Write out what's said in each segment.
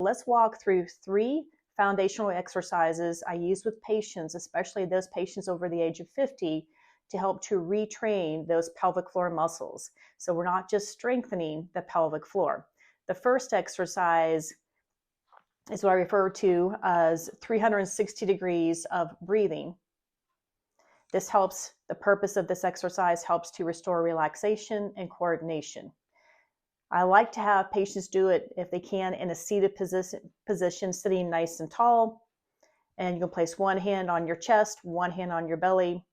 let's walk through 3 foundational exercises I use with patients, especially those patients over the age of 50, to help to retrain those pelvic floor muscles. So we're not just strengthening the pelvic floor. The first exercise is what I refer to as 360 degrees of breathing. This helps, the purpose of this exercise helps to restore relaxation and coordination. I like to have patients do it, if they can, in a seated position, sitting nice and tall. And you can place one hand on your chest, one hand on your belly.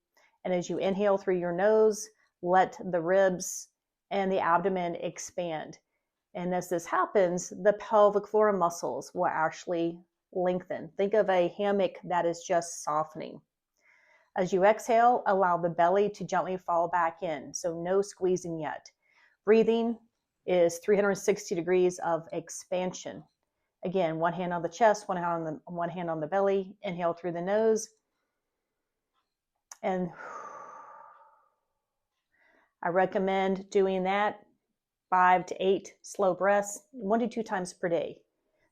And as you inhale through your nose, let the ribs and the abdomen expand. And as this happens, the pelvic floor muscles will actually lengthen. Think of a hammock that is just softening. As you exhale, allow the belly to gently fall back in. So no squeezing yet. Breathing is 360 degrees of expansion. Again, one hand on the chest, one hand on the belly. Inhale through the nose. And I recommend doing that 5 to 8 slow breaths, 1 to 2 times per day.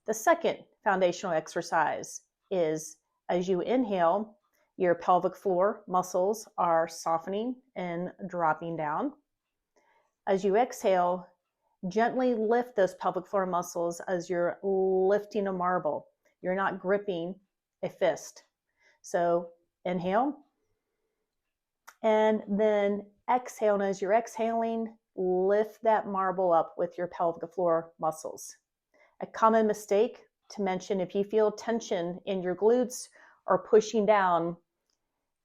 The second foundational exercise is, as you inhale, your pelvic floor muscles are softening and dropping down. As you exhale, gently lift those pelvic floor muscles as you're lifting a marble. You're not gripping a fist. So inhale, and then exhale. And as you're exhaling, lift that marble up with your pelvic floor muscles. A common mistake to mention, if you feel tension in your glutes or pushing down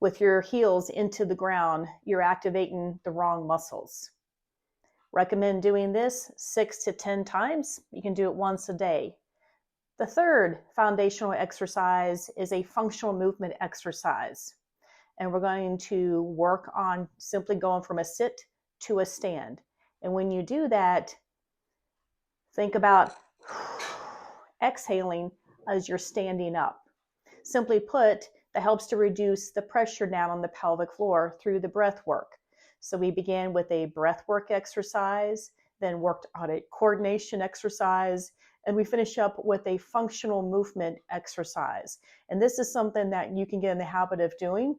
with your heels into the ground, you're activating the wrong muscles. Recommend doing this 6 to 10 times. You can do it once a day. The third foundational exercise is a functional movement exercise. And we're going to work on simply going from a sit to a stand. And when you do that, think about exhaling as you're standing up. Simply put, that helps to reduce the pressure down on the pelvic floor through the breath work. So we began with a breath work exercise, then worked on a coordination exercise, and we finish up with a functional movement exercise. And this is something that you can get in the habit of doing.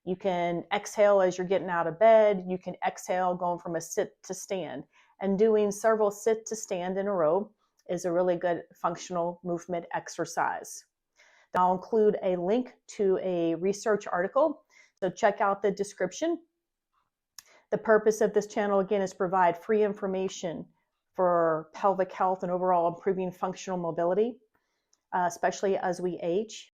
You can exhale as you're getting out of bed. You can exhale going from a sit to stand. And doing several sit to stand in a row is a really good functional movement exercise. I'll include a link to a research article, so check out the description. The purpose of this channel, again, is to provide free information for pelvic health and overall improving functional mobility, especially as we age.